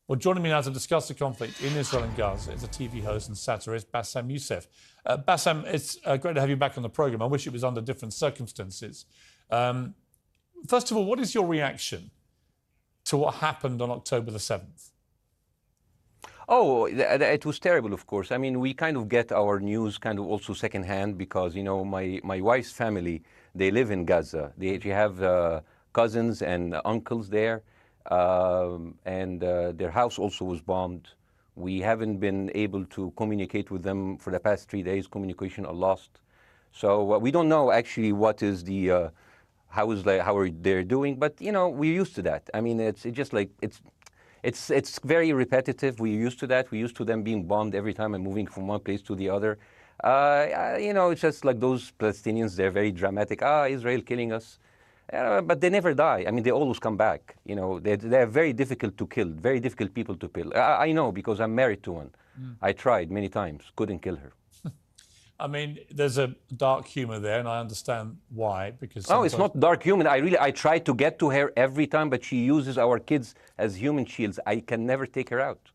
Well, joining me now to discuss the conflict in Israel and Gaza is a TV host and satirist, Bassem Youssef. Bassem, it's great to have you back on the programme. I wish it was under different circumstances. First of all, what is your reaction to what happened on October the 7th? Oh, it was terrible, of course. I mean, we kind of get our news kind of also secondhand because, you know, my wife's family, they live in Gaza. They have cousins and uncles there. And their house also was bombed. We haven't been able to communicate with them for the past 3 days. Communication are lost. So we don't know actually what is the how are they doing. But you know, we're used to that. I mean, it's just like it's very repetitive. We're used to that. We're used to them being bombed every time and moving from one place to the other. You know, it's just like those Palestinians. They're very dramatic. Israel killing us. But they never die. I mean, they always come back. You know, they're very difficult to kill, very difficult people to kill. I know because I'm married to one. I tried many times, couldn't kill her. I mean, there's a dark humour there, and I understand why. Because no, it's not dark humour. I try to get to her every time, but she uses our kids as human shields. I can never take her out.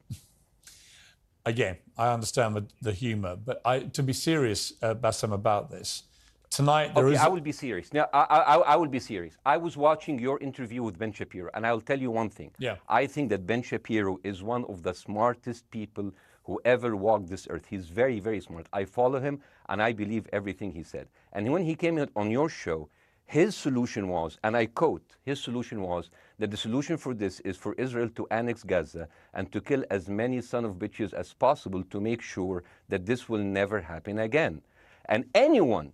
Again, I understand the humour, but to be serious, Bassem, about this. Tonight, I will be serious. Now, I will be serious. I was watching your interview with Ben Shapiro, and I'll tell you one thing. Yeah. I think that Ben Shapiro is one of the smartest people who ever walked this earth. He's very, very smart. I follow him, and I believe everything he said. And when he came on your show, his solution was, and I quote, his solution was that the solution for this is for Israel to annex Gaza and to kill as many son of bitches as possible to make sure that this will never happen again. And anyone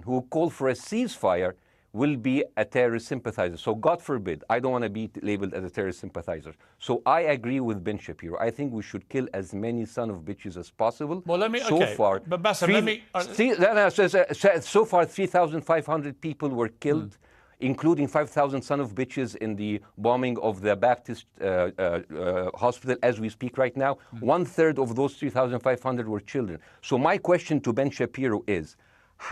who called for a ceasefire will be a terrorist sympathizer. So God forbid, I don't want to be labeled as a terrorist sympathizer. So I agree with Ben Shapiro. I think we should kill as many son of bitches as possible. Well, let me, so far, but Bassem, so far 3,500 people were killed, including 5,000 son of bitches in the bombing of the Baptist hospital as we speak right now. 1/3 of those 3,500 were children. So my question to Ben Shapiro is,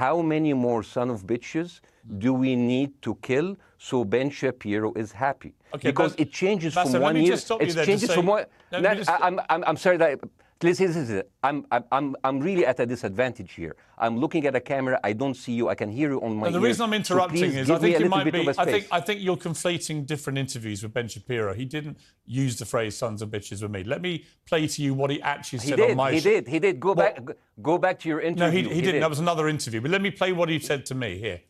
how many more son of bitches do we need to kill so Ben Shapiro is happy? Okay, because it changes Bassem, from 1 year. It changes from one. I'm sorry that. Listen, I'm really at a disadvantage here. I'm looking at a camera. I don't see you. I can hear you on my ears. The reason I'm interrupting so is I think you might be. I think you're conflating different interviews with Ben Shapiro. He didn't use the phrase "sons of bitches" with me. Let me play to you what he actually said on my show. He did. Go back to your interview. No, he didn't. That was another interview. But let me play what he said to me here.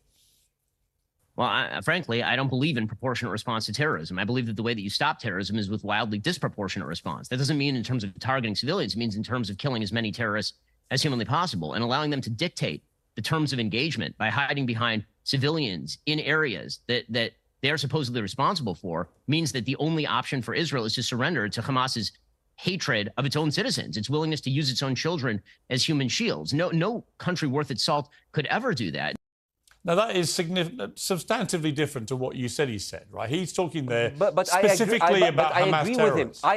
Well, frankly, I don't believe in proportionate response to terrorism. I believe that the way that you stop terrorism is with wildly disproportionate response. That doesn't mean in terms of targeting civilians. It means in terms of killing as many terrorists as humanly possible and allowing them to dictate the terms of engagement by hiding behind civilians in areas that they are supposedly responsible for means that the only option for Israel is to surrender to Hamas's hatred of its own citizens, its willingness to use its own children as human shields. No country worth its salt could ever do that. Now, that is substantively different to what you said he said, right? He's talking there but specifically about Hamas terrorists. I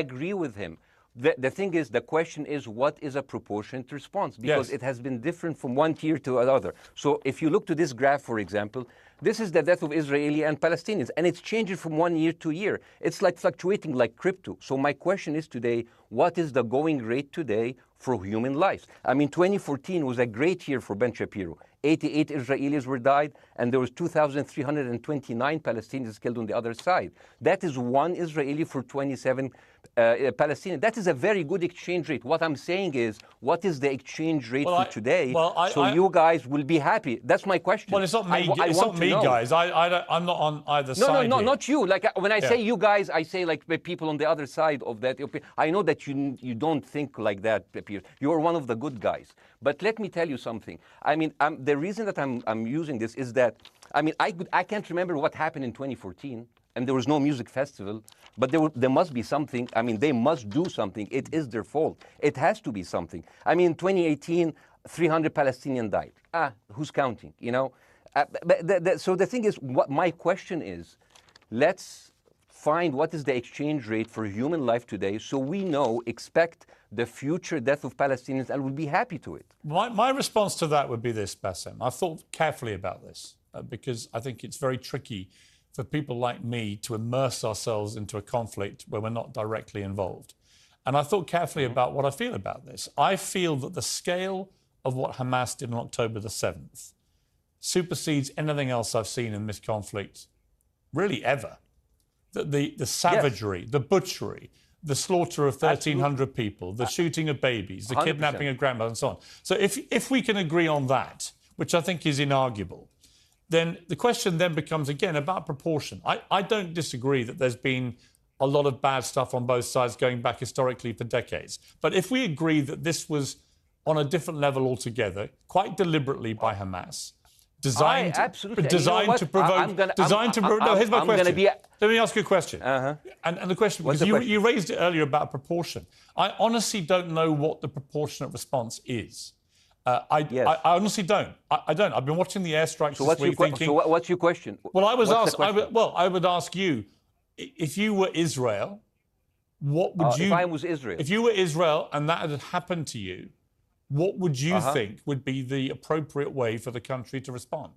agree with him. The thing is, the question is, what is a proportionate response? Because it has been different from one tier to another. So if you look to this graph, for example, this is the death of Israeli and Palestinians, and it's changing from 1 year to year. It's like fluctuating like crypto. So my question is today, what is the going rate today for human lives? I mean, 2014 was a great year for Ben Shapiro. 88 Israelis were died, and there was 2,329 Palestinians killed on the other side. That is one Israeli for 27 Palestinians. That is a very good exchange rate. What I'm saying is, what is the exchange rate for today? So you guys will be happy. That's my question. Well, it's not me. It's not me, guys. I'm not on either side. No, not you. Like when I say you guys, I say like people on the other side of that. I know that you don't think like that, Piers. You're one of the good guys. But let me tell you something. I mean, the reason that I'm using this is that, I mean, I can't remember what happened in 2014, and there was no music festival, but there must be something. I mean, they must do something. It is their fault. It has to be something. I mean, 2018, 300 Palestinians died. Who's counting, you know? So the thing is, what my question is, let's find what is the exchange rate for human life today so we expect the future death of Palestinians and will be happy to it. My response to that would be this, Bassem. I've thought carefully about this because I think it's very tricky for people like me to immerse ourselves into a conflict where we're not directly involved. And I thought carefully about what I feel about this. I feel that the scale of what Hamas did on October the 7th supersedes anything else I've seen in this conflict, really ever. The savagery, the butchery, the slaughter of 1,300 people, the shooting of babies, the 100%. kidnapping of grandmothers, and so on. So if we can agree on that, which I think is inarguable, then the question then becomes, again, about proportion. I don't disagree that there's been a lot of bad stuff on both sides going back historically for decades. But if we agree that this was on a different level altogether, quite deliberately by Hamas, designed to provoke. No, here's my question. Let me ask you a question. And the question, because you raised it earlier about proportion. I honestly don't know what the proportionate response is. I honestly don't. I don't. I've been watching the airstrikes this week thinking... So what's your question? Well, I would ask you, if you were Israel, what would you... If I was Israel? If you were Israel and that had happened to you, what would you think would be the appropriate way for the country to respond?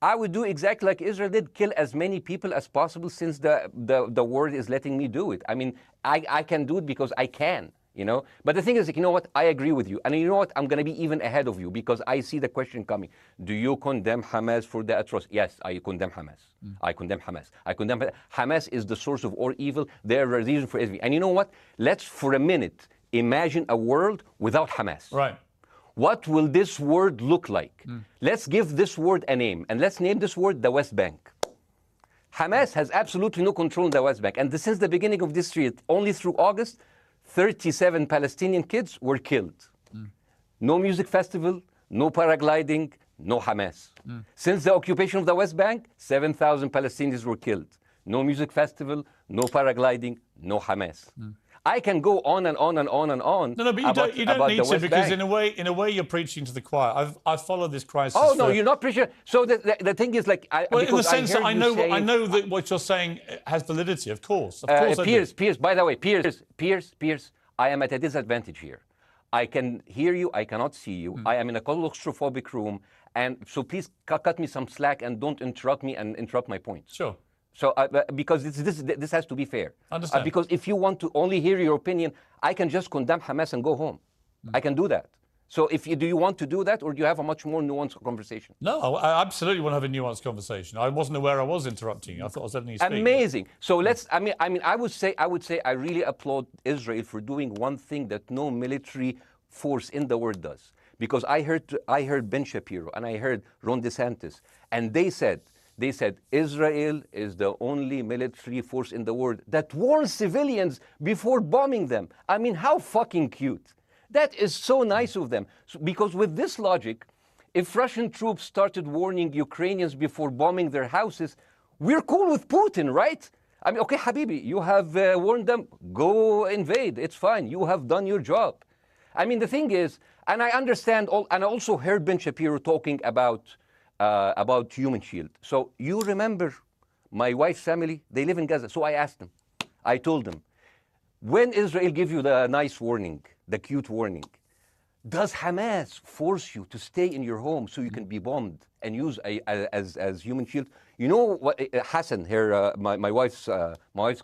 I would do exactly like Israel did, kill as many people as possible since the world is letting me do it. I mean, I can do it because I can, you know? But the thing is, you know what? I agree with you. And you know what? I'm going to be even ahead of you because I see the question coming. Do you condemn Hamas for the atrocity? Yes, I condemn Hamas. I condemn Hamas. I condemn Hamas is the source of all evil. They're a reason for everything. And you know what? Let's, for a minute, imagine a world without Hamas. Right. What will this world look like? Let's give this word a name, and let's name this word the West Bank. Hamas has absolutely no control in the West Bank, and since the beginning of this year, only through August, 37 Palestinian kids were killed. No music festival, no paragliding, no Hamas. Since the occupation of the West Bank, 7,000 Palestinians were killed. No music festival, no paragliding, no Hamas. I can go on and on and on and on. No, but you don't need to, because in a way you're preaching to the choir. I've followed this crisis. Oh no, you're not preaching. So the thing is, like, in the sense that I know that what you're saying has validity. Of course, Piers. By the way, Piers. I am at a disadvantage here. I can hear you. I cannot see you. I am in a claustrophobic room, and so please cut me some slack and don't interrupt me and interrupt my points. Sure. So, because this has to be fair. Understand. Because if you want to only hear your opinion, I can just condemn Hamas and go home. I can do that. So, do you want to do that, or do you have a much more nuanced conversation? No, I absolutely want to have a nuanced conversation. I wasn't aware I was interrupting you. I thought I was letting you speak. Amazing. So let's. I mean, I would say I really applaud Israel for doing one thing that no military force in the world does. Because I heard Ben Shapiro and I heard Ron DeSantis, and they said Israel is the only military force in the world that warns civilians before bombing them. I mean, how fucking cute. That is so nice of them. Because with this logic, if Russian troops started warning Ukrainians before bombing their houses, we're cool with Putin, right? I mean, okay, Habibi, you have warned them, go invade. It's fine. You have done your job. I mean, the thing is, and I understand, and I also heard Ben Shapiro talking about Human Shield. So you remember my wife's family, they live in Gaza. So I asked them, I told them, when Israel give you the nice warning, the cute warning, does Hamas force you to stay in your home so you can be bombed and use as Human Shield? You know what, Hassan here, my wife's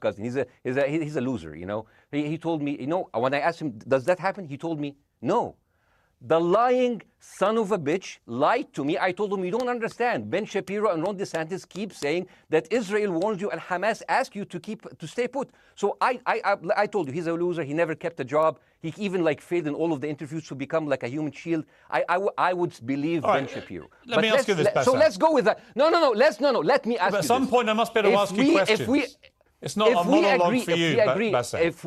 cousin, he's a loser, you know. He told me, you know, when I asked him, does that happen? He told me, no. The lying son of a bitch lied to me. I told him, you don't understand. Ben Shapiro and Ron DeSantis keep saying that Israel warned you and Hamas asked you to stay put. So I told you, he's a loser. He never kept a job. He even failed in all of the interviews to become like a human shield. I would believe Ben Shapiro. Let me ask you this, Bassem. So let's go with that. No. Let me ask you At some point, I must be able to ask you questions. It's not a monologue for you, Bassem. If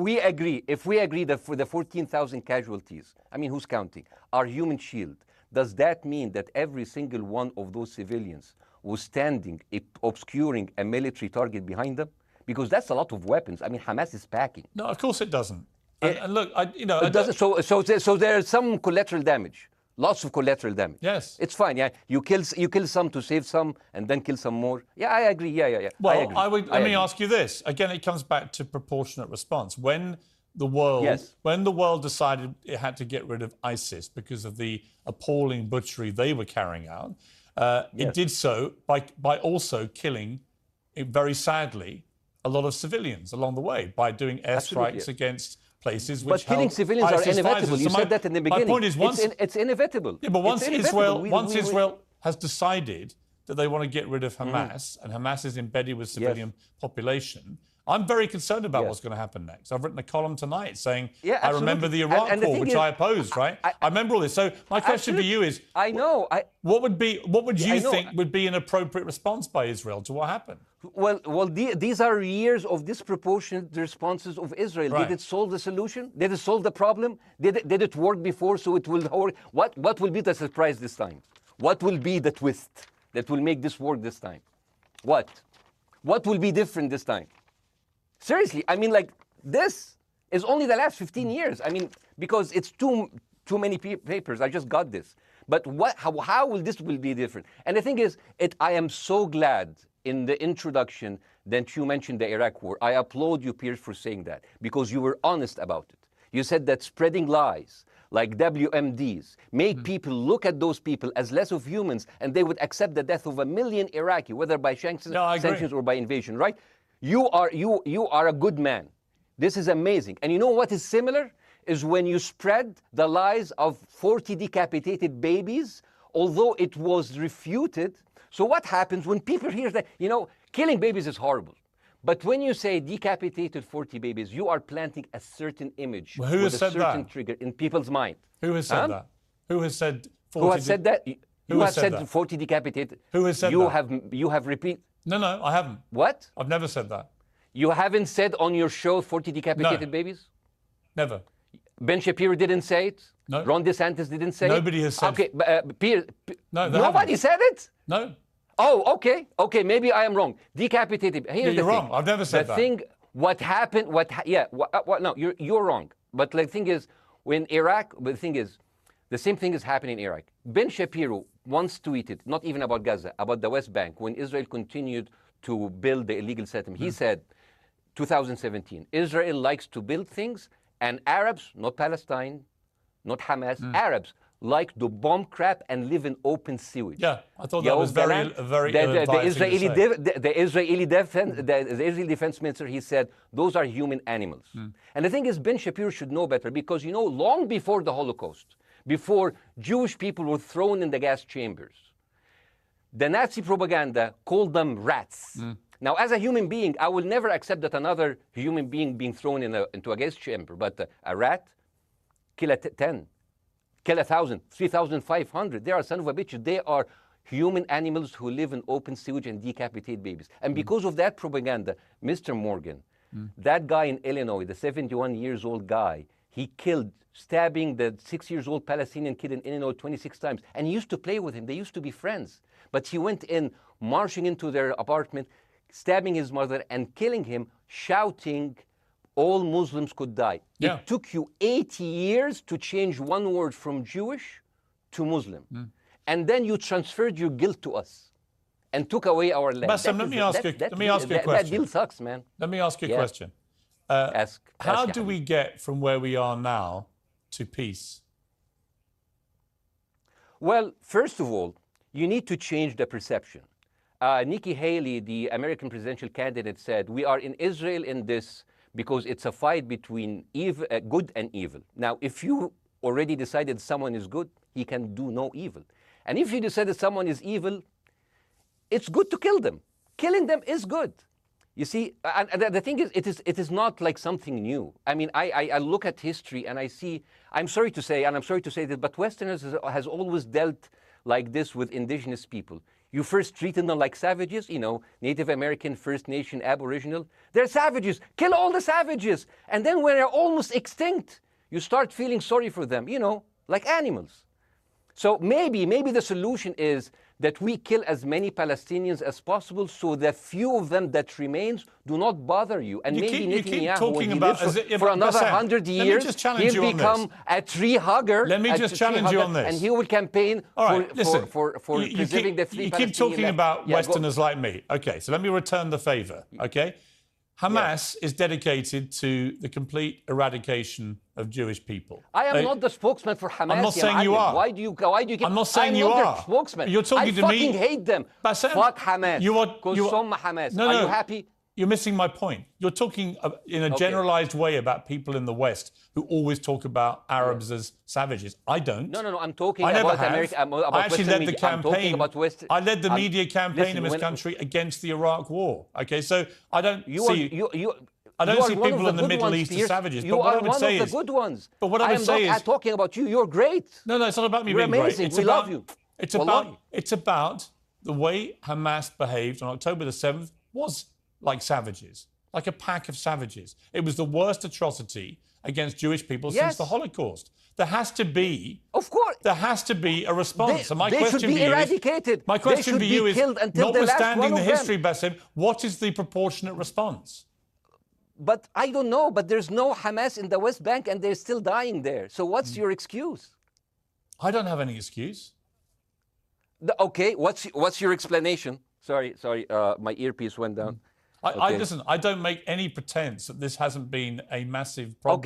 we agree that for the 14,000 casualties, I mean, who's counting, are Human Shield, does that mean that every single one of those civilians was standing, obscuring a military target behind them? Because that's a lot of weapons. I mean, Hamas is packing. No, of course it doesn't. And look, it doesn't. So there's some collateral damage. Lots of collateral damage. Yes. It's fine, yeah. You kill some to save some and then kill some more. Yeah, I agree. Yeah. Well, let me ask you this. Again, it comes back to proportionate response. When the world decided it had to get rid of ISIS because of the appalling butchery they were carrying out, it did so by also killing very sadly, a lot of civilians along the way by doing airstrikes against places which But killing civilians are inevitable. You said that in the beginning. My point is, it's inevitable. Yeah, but once Israel has decided that they want to get rid of Hamas, and Hamas is embedded with civilian population, I'm very concerned about what's going to happen next. I've written a column tonight saying, I remember the Iraq War, which I opposed, right? I remember all this. So my question for you is, what would you think would be an appropriate response by Israel to what happened? Well, these are years of disproportionate responses of Israel. Right. Did it solve the solution? Did it solve the problem? Did it work before, so it will work? What will be the surprise this time? What will be the twist that will make this work this time? What will be different this time? Seriously, I mean, like, this is only the last 15 years. I mean, because it's too many papers. I just got this. But how will this be different? And the thing is, I am so glad in the introduction that you mentioned the Iraq War. I applaud you, Piers, for saying that, because you were honest about it. You said that spreading lies like WMDs make people look at those people as less of humans, and they would accept the death of 1 million Iraqi, whether by sanctions or by invasion, right? You are a good man. This is amazing. And you know what is similar? Is when you spread the lies of 40 decapitated babies, although it was refuted. So what happens when people hear that, killing babies is horrible. But when you say decapitated 40 babies, you are planting a certain image with a certain trigger in people's mind. Who has said that? Who has said 40? Who has said that? You have said 40 decapitated. Who has said that? You have repeated. No, I haven't. What? I've never said that. You haven't said on your show 40 decapitated babies? Never. Ben Shapiro didn't say it? No. Ron DeSantis didn't say Nobody has said it? Okay, Piers, nobody said it? No. Oh, okay, maybe I am wrong. Decapitated. Here's you're wrong. I've never said that. The thing, what happened, no, you're wrong. But the thing is, when Iraq, the thing is, the same thing is happening in Iraq. Ben Shapiro once tweeted, not even about Gaza, about the West Bank, when Israel continued to build the illegal settlement. He said, 2017, Israel likes to build things, and Arabs, not Palestine, not Hamas, Arabs like to bomb crap and live in open sewage. Yeah, I thought that was very the Israeli defense minister, he said, those are human animals. And the thing is, Ben Shapiro should know better, because, long before the Holocaust, before Jewish people were thrown in the gas chambers, the Nazi propaganda called them rats. Now, as a human being, I will never accept that another human being being thrown into a gas chamber, but a rat, kill 10, kill 1,000, 3,500. They are son of a bitch. They are human animals who live in open sewage and decapitate babies. And because of that propaganda, Mr. Morgan, that guy in Illinois, the 71-years-old guy, he killed, stabbing the 6-year-old Palestinian kid in Illinois 26 times. And he used to play with him. They used to be friends. But he went in, marching into their apartment, stabbing his mother and killing him, shouting, all Muslims could die. Yeah. It took you 80 years to change one word from Jewish to Muslim. And then you transferred your guilt to us and took away our land. Bassem, let me ask you a question. That deal sucks, man. Let me ask you a question. How do we get from where we are now to peace? Well, first of all, you need to change the perception. Nikki Haley, the American presidential candidate, said, we are in Israel in this because it's a fight between good and evil. Now, if you already decided someone is good, he can do no evil. And if you decided someone is evil, it's good to kill them. Killing them is good. You see, and the thing is, it is not like something new. I mean, I look at history and I see, I'm sorry to say this, but Westerners has always dealt like this with indigenous people. You first treated them like savages, Native American, First Nation, Aboriginal. They're savages. Kill all the savages. And then when they're almost extinct, you start feeling sorry for them, like animals. So maybe the solution is that we kill as many Palestinians as possible, so the few of them that remains do not bother you. And maybe Netanyahu, when he lives for another 100 years, he'll become a tree hugger. Let me just challenge you on this. And he will campaign for preserving the free Palestinian. You keep talking about Westerners like me. Okay, so let me return the favor, okay? Hamas is dedicated to the complete eradication of Jewish people. I am not the spokesman for Hamas. I'm not saying you are. Why do you keep... I'm not saying you are. I'm not their spokesman. You're talking to me. I fucking hate them. Bassem, Fuck Hamas. you are Hamas. No, are no. you happy? You're missing my point. You're talking in a generalized way about people in the West who always talk about Arabs as savages. I don't. No. I'm talking about America. About I actually led the campaign. I led the media campaign in this country against the Iraq War. Okay, so I don't see. I don't see people in the Middle East as savages. You are one of the good ones. But what I would say is, I'm not talking about you. You're great. No, it's not about me You're being amazing. great. We love you. It's about the way Hamas behaved on October the 7th was like savages, like a pack of savages. It was the worst atrocity against Jewish people since the Holocaust. There has to be, of course, there has to be a response. They should be eradicated. My question for you is, notwithstanding the history, Bassem, what is the proportionate response? But I don't know. But there's no Hamas in the West Bank, and they're still dying there. So what's your excuse? I don't have any excuse. Okay, what's your explanation? Sorry, my earpiece went down. Listen, I don't make any pretense that this hasn't been a massive problem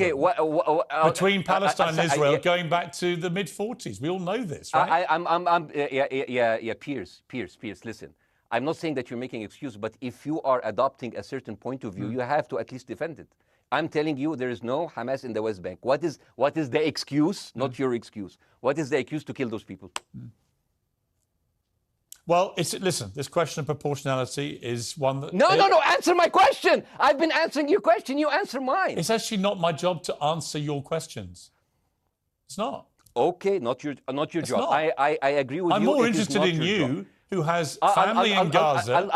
between Palestine and Israel going back to the mid-40s. We all know this, right? Piers, listen. I'm not saying that you're making excuses, but if you are adopting a certain point of view, you have to at least defend it. I'm telling you, there is no Hamas in the West Bank. What is the excuse? Not your excuse. What is the excuse to kill those people? Well, listen, this question of proportionality is one that... No, answer my question. I've been answering your question. You answer mine. It's actually not my job to answer your questions. It's not. Okay, not your job. Not. I agree with you. I'm more interested in you, who has family in Gaza,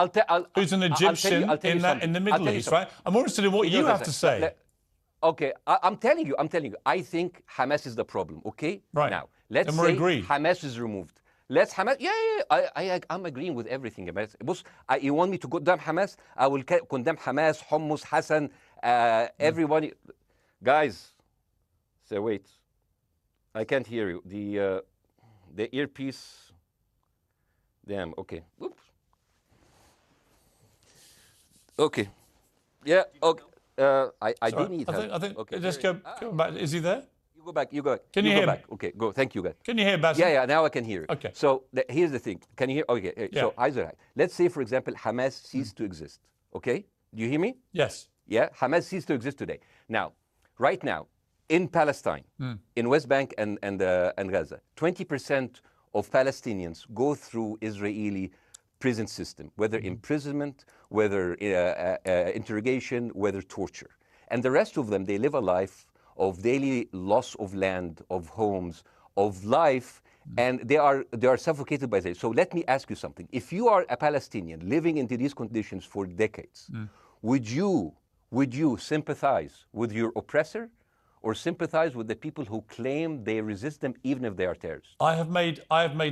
who's an Egyptian in the Middle East, right? I'm more interested in what you have to say. Okay, I'm telling you. I think Hamas is the problem, okay? Right. Now, let's say Hamas is removed. Let's Hamas. I'm agreeing with everything. You want me to condemn Hamas? I will condemn Hamas, Hummus, Hassan, everybody. Guys, so wait. I can't hear you. The earpiece. Damn. Okay. Oops. Okay. Yeah. Okay. I do need help. I think. Okay. Just go back. Is he there? You go back. Can you hear me? Okay, go. Thank you, guys. Can you hear Bassem? Yeah, now I can hear you. Okay. So here's the thing. Can you hear? Okay. So Israel. Let's say, for example, Hamas ceased to exist. Okay. Do you hear me? Yes. Yeah. Hamas ceased to exist today. Now, right now, in Palestine, in West Bank and Gaza, 20% of Palestinians go through Israeli prison system, whether imprisonment, whether interrogation, whether torture, and the rest of them, they live a life of daily loss of land, of homes, of life, and they are suffocated by this. So let me ask you something. If you are a Palestinian living into these conditions for decades, would you sympathize with your oppressor, or sympathize with the people who claim they resist them even if they are terrorists? I have made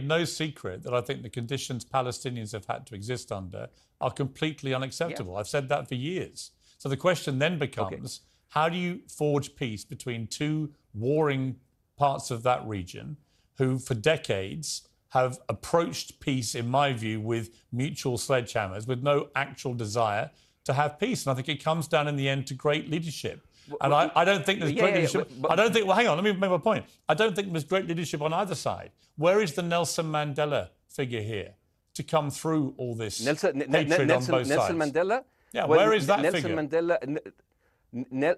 no secret that I think the conditions Palestinians have had to exist under are completely unacceptable. Yeah. I've said that for years. So the question then becomes, how do you forge peace between two warring parts of that region who for decades have approached peace, in my view, with mutual sledgehammers, with no actual desire to have peace? And I think it comes down in the end to great leadership. And I don't think there's great leadership. Well, hang on, let me make my point. I don't think there's great leadership on either side. Where is the Nelson Mandela figure here to come through all this hatred on both sides? Nelson Mandela? Yeah, where is that Nelson figure?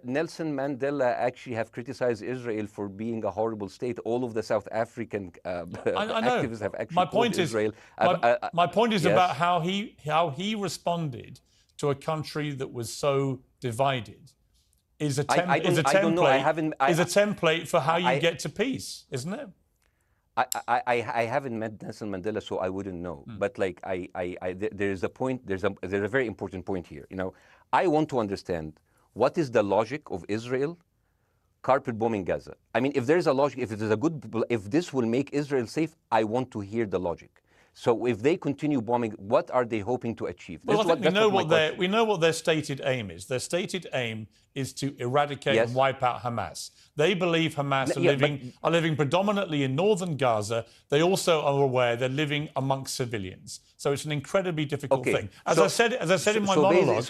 Nelson Mandela actually have criticized Israel for being a horrible state. All of the South African activists have actually called Israel. My point is about how he responded to a country that was so divided. Is a template for how you get to peace, isn't it? I haven't met Nelson Mandela, so I wouldn't know. But like there is a point. There's a very important point here. You know, I want to understand what is the logic of Israel carpet bombing Gaza. I mean, if there is a logic, if this will make Israel safe, I want to hear the logic. So if they continue bombing, what are they hoping to achieve? Well, I think we know what their stated aim is. Their stated aim is to eradicate and wipe out Hamas. They believe Hamas are living predominantly in northern Gaza. They also are aware they're living amongst civilians. So it's an incredibly difficult thing. As I said in my monologue,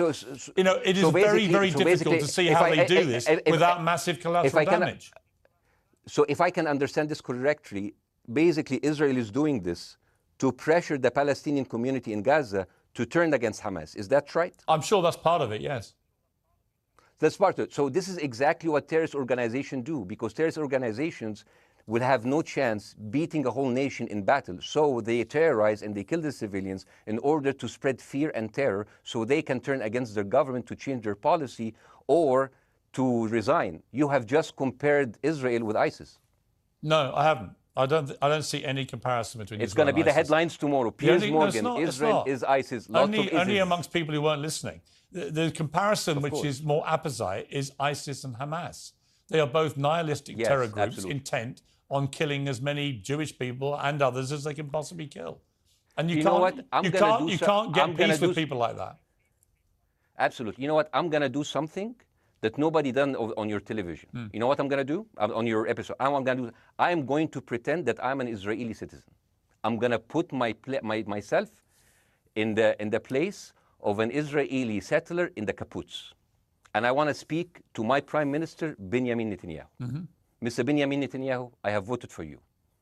it is very, very difficult to see how they do this without massive collateral damage. So if I can understand this correctly, basically Israel is doing this to pressure the Palestinian community in Gaza to turn against Hamas. Is that right? I'm sure that's part of it, yes. That's part of it. So this is exactly what terrorist organizations do, because terrorist organizations will have no chance beating a whole nation in battle. So they terrorize and they kill the civilians in order to spread fear and terror so they can turn against their government to change their policy or to resign. You have just compared Israel with ISIS. No, I haven't. I don't see any comparison between It's going to be the headlines tomorrow. Piers Morgan, Israel is ISIS. Only amongst people who weren't listening. The comparison, which is more apposite, is ISIS and Hamas. They are both nihilistic terror groups intent on killing as many Jewish people and others as they can possibly kill. And you can't get peace with people like that. Absolutely. You know what? I'm going to do something that nobody done on your television. You know what I'm going to do on your episode? I'm going to pretend that I'm an Israeli citizen. I'm going to put myself in the place of an Israeli settler in the kibbutz. And I want to speak to my Prime Minister, Benjamin Netanyahu. Mr. Benjamin Netanyahu, I have voted for you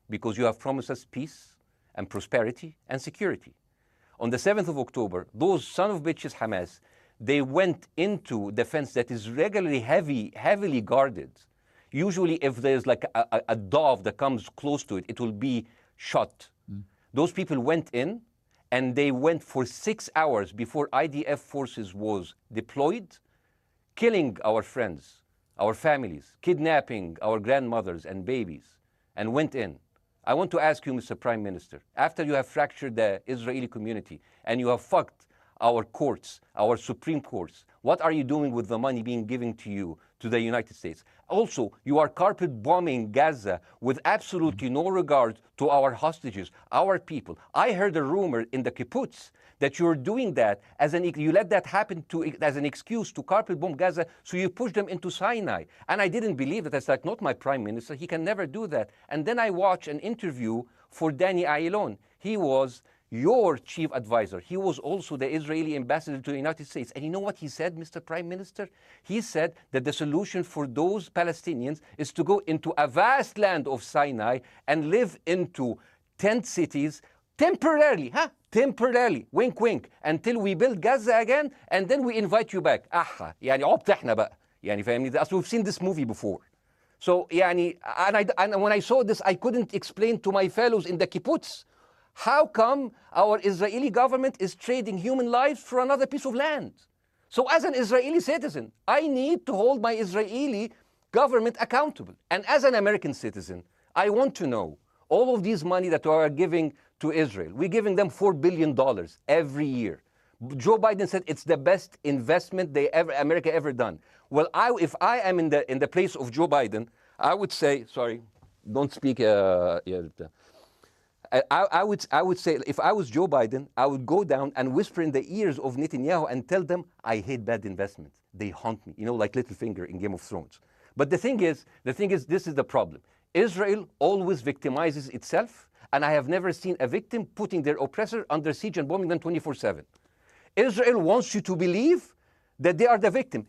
because you have promised us peace and prosperity and security. On the 7th of October, those son of bitches Hamas, they went into the fence that is regularly heavily guarded. Usually if there's like a dove that comes close to it, it will be shot. Those people went in and they went for 6 hours before IDF forces was deployed, killing our friends, our families, kidnapping our grandmothers and babies, and went in. I want to ask you, Mr. Prime Minister, after you have fractured the Israeli community and you have fucked our courts, our Supreme Courts, what are you doing with the money being given to you, to the United States? Also, you are carpet bombing Gaza with absolutely no regard to our hostages, our people. I heard a rumor in the kibbutz that you're doing that you let that happen as an excuse to carpet bomb Gaza, so you push them into Sinai. And I didn't believe that. It's like, not my Prime Minister, he can never do that. And then I watched an interview for Danny Ayalon. He was your chief advisor. He was also the Israeli ambassador to the United States. And you know what he said, Mr. Prime Minister? He said that the solution for those Palestinians is to go into a vast land of Sinai and live into tent cities temporarily, temporarily, wink wink, until we build Gaza again, and then we invite you back. يعني عبط احنا بقى. يعني فاهمني؟ We've seen this movie before. So يعني, and when I saw this, I couldn't explain to my fellows in the kibbutz, how come our Israeli government is trading human lives for another piece of land? So as an Israeli citizen, I need to hold my Israeli government accountable. And as an American citizen, I want to know all of these money that we are giving to Israel. We're giving them $4 billion every year. Joe Biden said it's the best investment America ever done. Well, if I am in the place of Joe Biden, I would say, sorry, don't speak. I would say, if I was Joe Biden, I would go down and whisper in the ears of Netanyahu and tell them, I hate bad investments. They haunt me, like Littlefinger in Game of Thrones. But the thing is, this is the problem. Israel always victimizes itself, and I have never seen a victim putting their oppressor under siege and bombing them 24/7. Israel wants you to believe that they are the victim.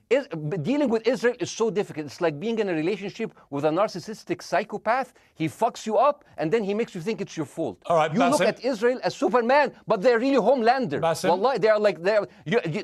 Dealing with Israel is so difficult. It's like being in a relationship with a narcissistic psychopath. He fucks you up, and then he makes you think it's your fault. All right, you Bassem, look at Israel as Superman, but they're really Homelander. Wallahi,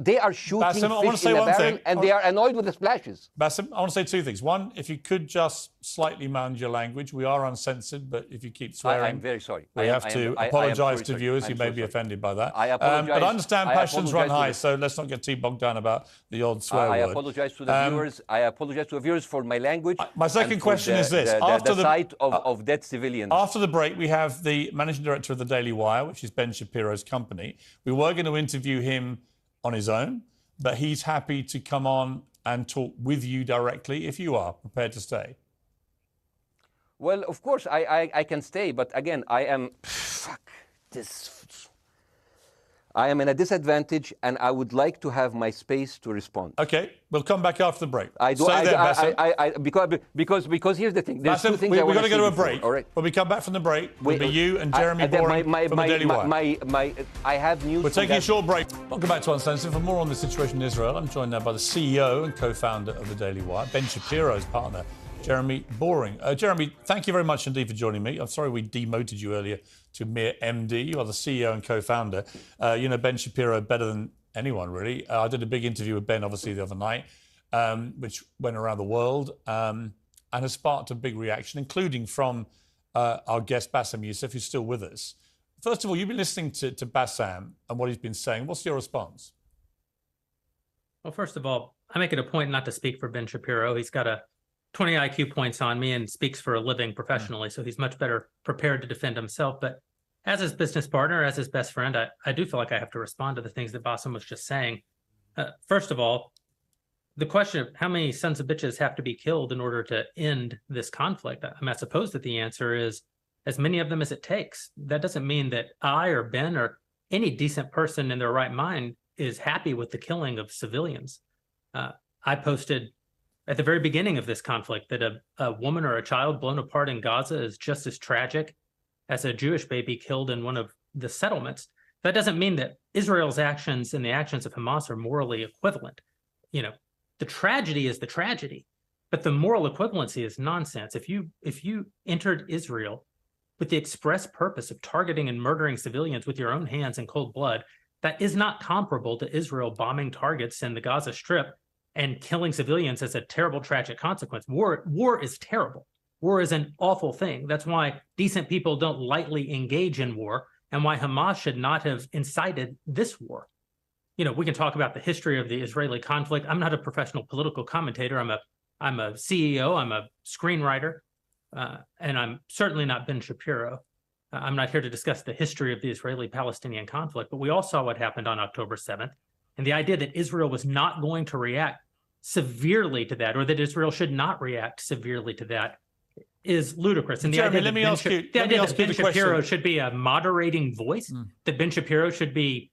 they are shooting Bassem, fish in a barrel, and they are annoyed with the splashes. Bassem, I want to say two things. One, if you could just slightly manage your language. We are uncensored, but if you keep swearing, I'm very sorry. We have to apologise to viewers who may be offended by that. I apologize. But I understand passions run high, so let's not get too bogged down about the odd swear word. I apologize to the viewers. I apologize to the viewers for my language. My second question is this: after the sight of dead civilians. After the break, we have the managing director of the Daily Wire, which is Ben Shapiro's company. We were going to interview him on his own, but he's happy to come on and talk with you directly if you are prepared to stay. Well, of course, I can stay, but again, I am I am in a disadvantage, and I would like to have my space to respond. Okay, we'll come back after the break. Because here's the thing. There's Bassem, two things we've I want got to go to a break. All right. When we come back from the break, it'll be you and Jeremy Boring from the Daily Wire. I have news. We're taking a short break. Welcome back to Uncensored. For more on the situation in Israel, I'm joined now by the CEO and co-founder of the Daily Wire, Ben Shapiro's partner, Jeremy Boring. Jeremy, thank you very much indeed for joining me. I'm sorry we demoted you earlier to mere MD. You are the CEO and co-founder. You know Ben Shapiro better than anyone, really. I did a big interview with Ben, obviously, the other night, which went around the world and has sparked a big reaction, including from our guest, Bassem Youssef, who's still with us. First of all, you've been listening to Bassem and what he's been saying. What's your response? Well, first of all, I make it a point not to speak for Ben Shapiro. He's got a 20 IQ points on me and speaks for a living professionally, so he's much better prepared to defend himself. But as his business partner, as his best friend, I do feel like I have to respond to the things that Bassem was just saying. First of all, the question of how many sons of bitches have to be killed in order to end this conflict, I suppose that the answer is as many of them as it takes. That doesn't mean that I or Ben or any decent person in their right mind is happy with the killing of civilians. I posted at the very beginning of this conflict that a woman or a child blown apart in Gaza is just as tragic as a Jewish baby killed in one of the settlements. That doesn't mean that Israel's actions and the actions of Hamas are morally equivalent. You know, the tragedy is the tragedy, but the moral equivalency is nonsense. If you entered Israel with the express purpose of targeting and murdering civilians with your own hands in cold blood, that is not comparable to Israel bombing targets in the Gaza Strip and killing civilians as a terrible, tragic consequence. War is terrible. War is an awful thing. That's why decent people don't lightly engage in war, and why Hamas should not have incited this war. You know, we can talk about the history of the Israeli conflict. I'm not a professional political commentator. I'm a CEO. I'm a screenwriter, and I'm certainly not Ben Shapiro. I'm not here to discuss the history of the Israeli-Palestinian conflict, but we all saw what happened on October 7th. And the idea that Israel was not going to react severely to that, or that Israel should not react severely to that, is ludicrous. And Jeremy, let me ask you that Ben Shapiro should be a moderating voice, that Ben Shapiro should be,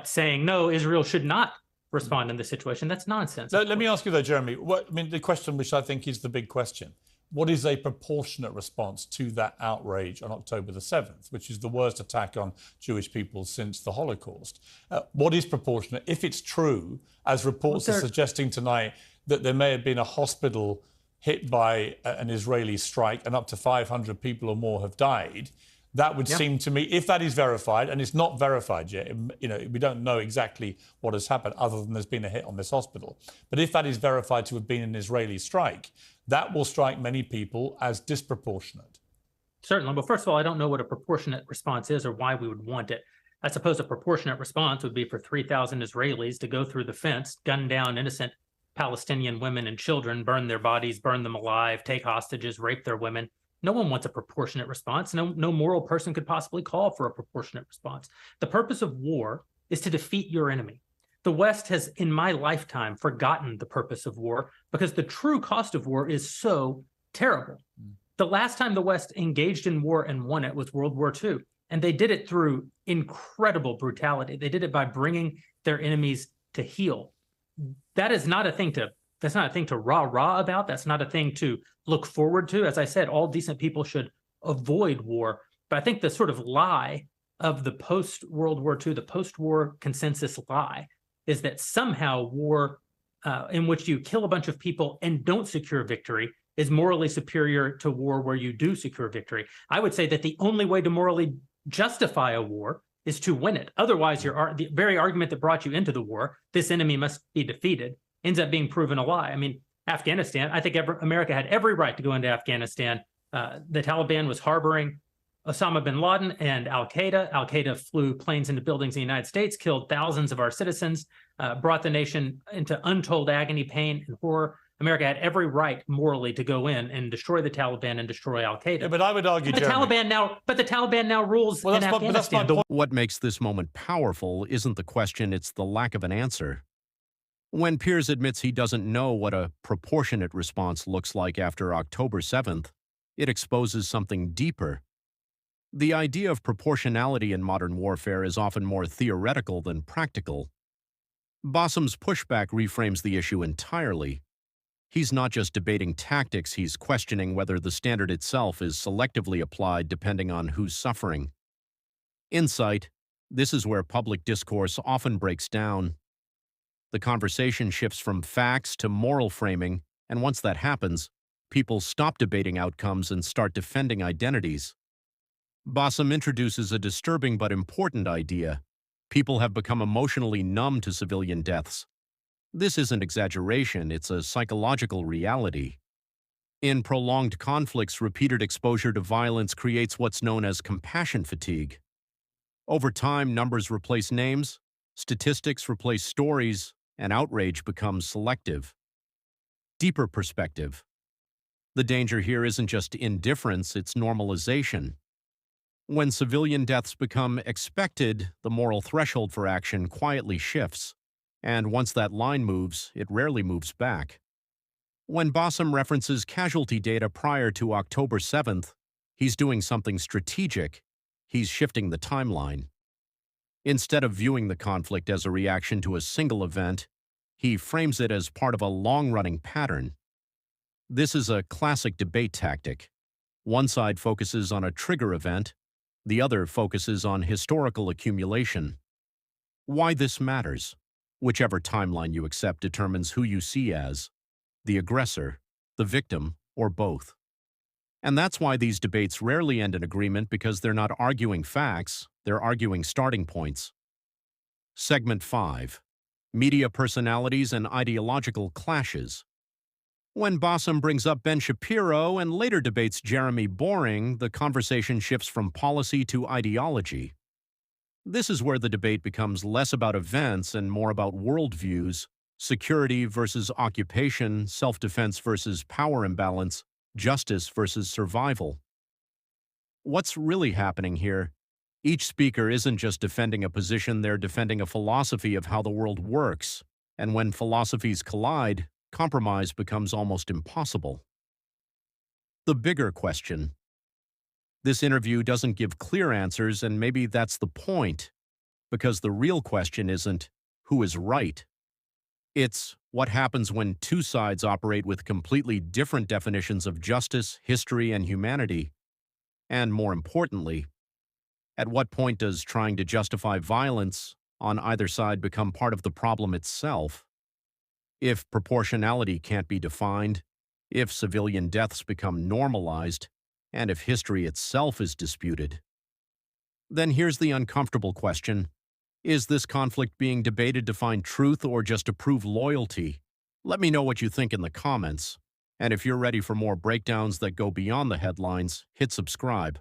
saying, no, Israel should not respond in this situation. That's nonsense. Let me ask you, though, Jeremy, the question which I think is the big question. What is a proportionate response to that outrage on October the 7th, which is the worst attack on Jewish people since the Holocaust? What is proportionate? If it's true, as reports are suggesting tonight, that there may have been a hospital hit by an Israeli strike and up to 500 people or more have died, that would seem to me, if that is verified, and it's not verified yet, you know, we don't know exactly what has happened other than there's been a hit on this hospital. But if that is verified to have been an Israeli strike, that will strike many people as disproportionate. Certainly. Well, first of all, I don't know what a proportionate response is or why we would want it. I suppose a proportionate response would be for 3,000 Israelis to go through the fence, gun down innocent Palestinian women and children, burn their bodies, burn them alive, take hostages, rape their women. No one wants a proportionate response. No moral person could possibly call for a proportionate response. The purpose of war is to defeat your enemy. The West has, in my lifetime, forgotten the purpose of war because the true cost of war is so terrible. The last time the West engaged in war and won it was World War II, and they did it through incredible brutality. They did it by bringing their enemies to heel. That is not a thing to That's not a thing to rah-rah about. That's not a thing to look forward to. As I said, all decent people should avoid war. But I think the sort of lie of the post-World War II, the post-war consensus lie, is that somehow war in which you kill a bunch of people and don't secure victory is morally superior to war where you do secure victory. I would say that the only way to morally justify a war is to win it. Otherwise, the very argument that brought you into the war, this enemy must be defeated, ends up being proven a lie. I mean, Afghanistan, I think America had every right to go into Afghanistan. The Taliban was harboring Osama bin Laden and Al-Qaeda. Al-Qaeda flew planes into buildings in the United States, killed thousands of our citizens, brought the nation into untold agony, pain, and horror. America had every right morally to go in and destroy the Taliban and destroy Al-Qaeda. Yeah, but I would argue, the Taliban now rules in Afghanistan. What makes this moment powerful isn't the question, it's the lack of an answer. When Piers admits he doesn't know what a proportionate response looks like after October 7th, it exposes something deeper. The idea of proportionality in modern warfare is often more theoretical than practical. Bassem's pushback reframes the issue entirely. He's not just debating tactics, he's questioning whether the standard itself is selectively applied depending on who's suffering. Insight: this is where public discourse often breaks down. The conversation shifts from facts to moral framing, and once that happens, people stop debating outcomes and start defending identities. Bassem introduces a disturbing but important idea. People have become emotionally numb to civilian deaths. This isn't exaggeration, it's a psychological reality. In prolonged conflicts, repeated exposure to violence creates what's known as compassion fatigue. Over time, numbers replace names, statistics replace stories, and outrage becomes selective. Deeper perspective. The danger here isn't just indifference, it's normalization. When civilian deaths become expected, the moral threshold for action quietly shifts, and once that line moves, it rarely moves back. When Bassem references casualty data prior to October 7th, he's doing something strategic. He's shifting the timeline. Instead of viewing the conflict as a reaction to a single event, he frames it as part of a long-running pattern. This is a classic debate tactic. One side focuses on a trigger event, the other focuses on historical accumulation. Why this matters? Whichever timeline you accept determines who you see as the aggressor, the victim, or both. And that's why these debates rarely end in agreement, because they're not arguing facts, they're arguing starting points. Segment 5. Media personalities and ideological clashes. When Bassem brings up Ben Shapiro and later debates Jeremy Boring, the conversation shifts from policy to ideology. This is where the debate becomes less about events and more about worldviews: security versus occupation, self-defense versus power imbalance, justice versus survival. What's really happening here? Each speaker isn't just defending a position, they're defending a philosophy of how the world works. And when philosophies collide, compromise becomes almost impossible. The bigger question. This interview doesn't give clear answers, and maybe that's the point, because the real question isn't who is right. It's what happens when two sides operate with completely different definitions of justice, history, and humanity. And more importantly, at what point does trying to justify violence on either side become part of the problem itself? If proportionality can't be defined, if civilian deaths become normalized, and if history itself is disputed, then here's the uncomfortable question. Is this conflict being debated to find truth or just to prove loyalty? Let me know what you think in the comments. And if you're ready for more breakdowns that go beyond the headlines, hit subscribe.